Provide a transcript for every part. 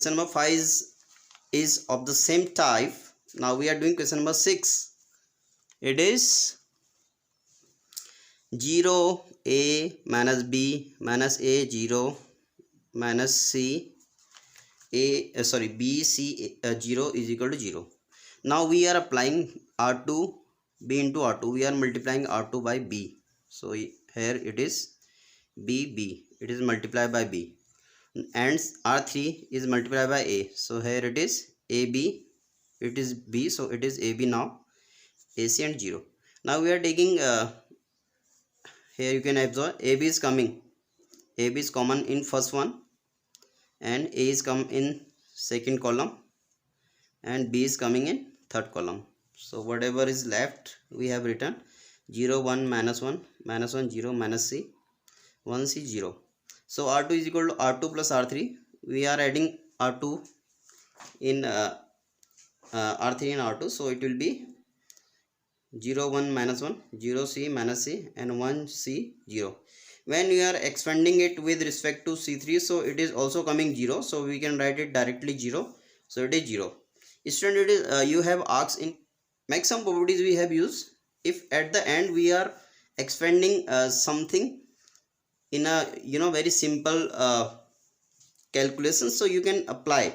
Question number 5 is of the same type. Now we are doing question number 6. It is 0 a minus b minus a 0 minus c b c 0 is equal to 0. Now we are applying r2 b into r2. We are multiplying r2 by b. So here it is b, it is multiplied by b, and r3 is multiplied by a. So here it is ab, it is b, so it is ab. Now ac and 0. Now we are taking here you can observe ab is coming, ab is common in first one, and a is come in second column, and b is coming in third column. So whatever is left we have written 0 1 minus 1 minus 1 0 minus c 1 c 0. So r2 is equal to r2 plus r3. We are adding r2 in r3 and r2, so it will be 0 1 minus 1 0 c minus c and 1 c 0. When we are expanding it with respect to c3, so it is also coming 0, so we can write it directly 0, so it is 0. Student, it is you have asked in maximum properties we have used. If at the end we are expanding something in a very simple calculation, so you can apply.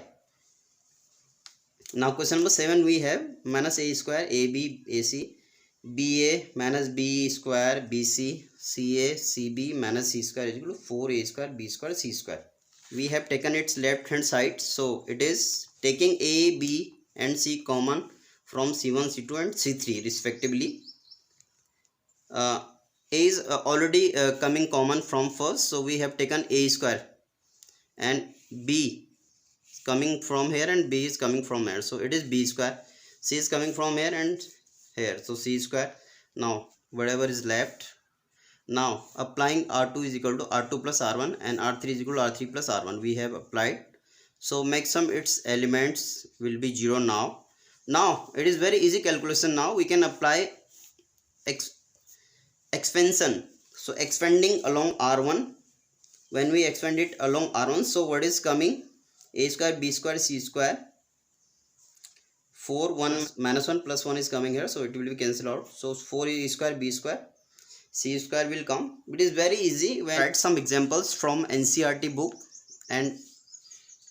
Now question number 7 we have minus a square ab ac ba minus b square bc ca cb minus c square is equal to 4a square b square c square. We have taken its left hand side, so it is taking a b and c common from c1 c2 and c3 respectively. A is already coming common from first, so we have taken a square, and b is coming from here and b is coming from here, so it is b square. C is coming from here and here, so c square. Now whatever is left, now applying r2 is equal to r2 plus r1 and r3 is equal to r3 plus r1 we have applied. So maximum its elements will be 0 now. Now it is very easy calculation. Now we can apply expansion. So expanding along r1, when we expand it along r1, so what is coming? A square b square c square, 4 1 minus 1 plus 1 is coming here, so it will be cancelled out. So 4a square b square c square will come. It is very easy. When write some examples from NCERT book, and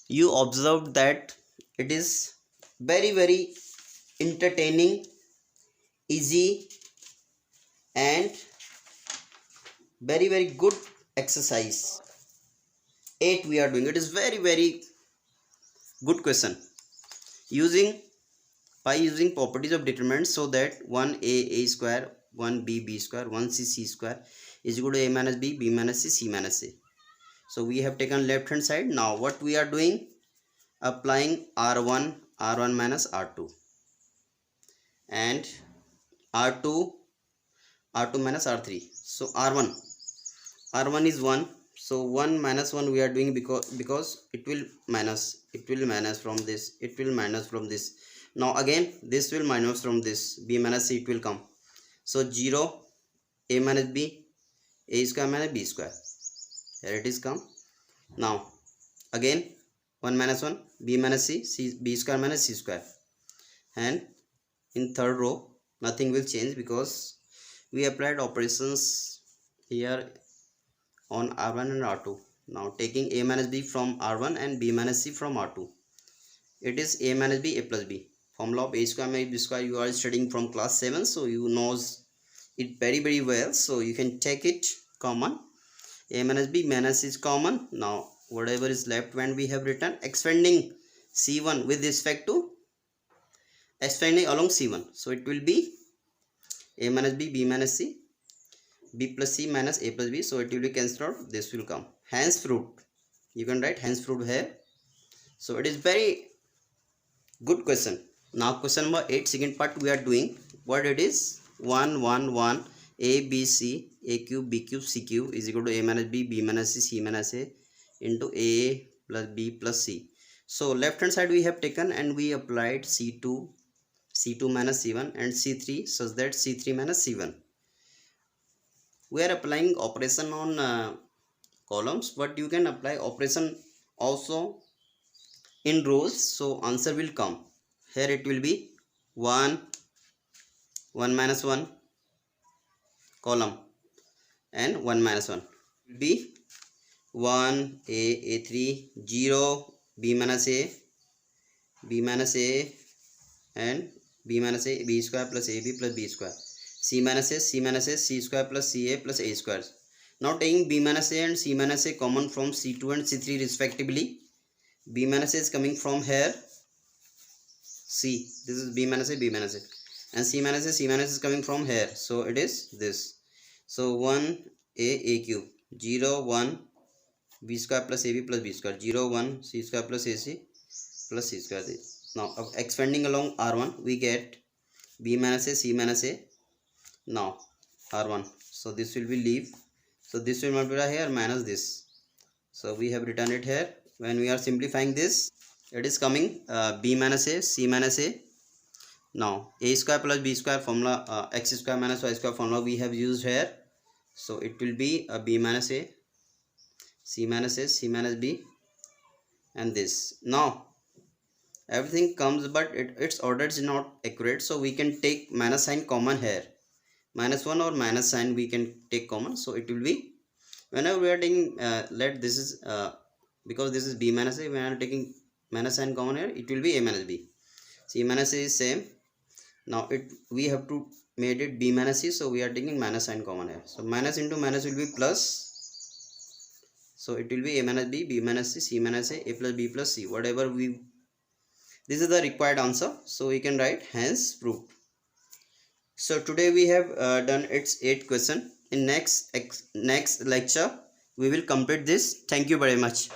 you observe that it is very entertaining, easy, and very good exercise. 8 we are doing. It is very good question by using properties of determinants, so that 1a square 1b b square 1c c square is equal to a minus b minus c minus a. So we have taken left hand side. Now what we are doing, applying r1 minus r2 and r2 minus r3. So r1 is 1, so 1 minus 1 we are doing because it will minus from this, it will minus from this. Now again this will minus from this, b minus c, it will come. So 0 a minus b a square minus b square, here it is come. Now again 1 minus 1 b minus c b square minus c square, and in third row nothing will change because we applied operations here on r1 and r2. Now taking a minus b from r1 and b minus c from r2, it is a minus b a plus b. Formula of a square minus b square you are studying from class 7, so you knows it very well, so you can take it common. A minus b minus is common. Now whatever is left, when we have written expanding c1 with respect to expanding along c1, so it will be a minus b b minus c b plus c minus a plus b, so it will be cancelled out, this will come. Hence fruit, you can write hence fruit here. So it is very good question. Now question number 8, second part we are doing. What it is? 1 1 1 a b c a cube b cube c cube is equal to a minus b b minus c minus a into a plus b plus c. So left hand side we have taken and we applied c2 minus c1 and c3 such that c3 minus c1. We are applying operation on columns, but you can apply operation also in rows, so answer will come. Here it will be 1 1 minus 1 column, and 1 minus 1 will be 1 a3 0 b minus a b minus a and b minus a b square plus ab plus b square, c minus a c minus a c square plus ca plus a square. Now taking b minus a and c minus a common from c2 and c3 respectively, b minus a is coming from here c, this is b minus a b minus a, and c minus a is coming from here, so it is this. So 1 a cube 0 1 b square plus ab plus b square 0 1 c square plus ac plus c square. Now expanding along r1 we get b minus a c minus a, now r1, so this will be leave, so this will multiply here minus this, so we have written it here. When we are simplifying this, it is coming b minus a c minus a. Now a square plus b square formula, x square minus y square formula we have used here, so it will be b minus a c minus a c minus b and this. Now everything comes, but its order is not accurate, so we can take minus sign common here, minus 1 or minus sign we can take common, so it will be, whenever we are taking let this is because this is b minus a, when I am taking minus sign common here, it will be a minus b. C minus a is same. Now we have to made it b minus c, so we are taking minus sign common here, so minus into minus will be plus, so it will be a minus b, b minus c, c minus a plus b plus c, whatever we, this is the required answer, so we can write hence proved. So today we have done its 8 question. In next lecture we will complete this. Thank you very much.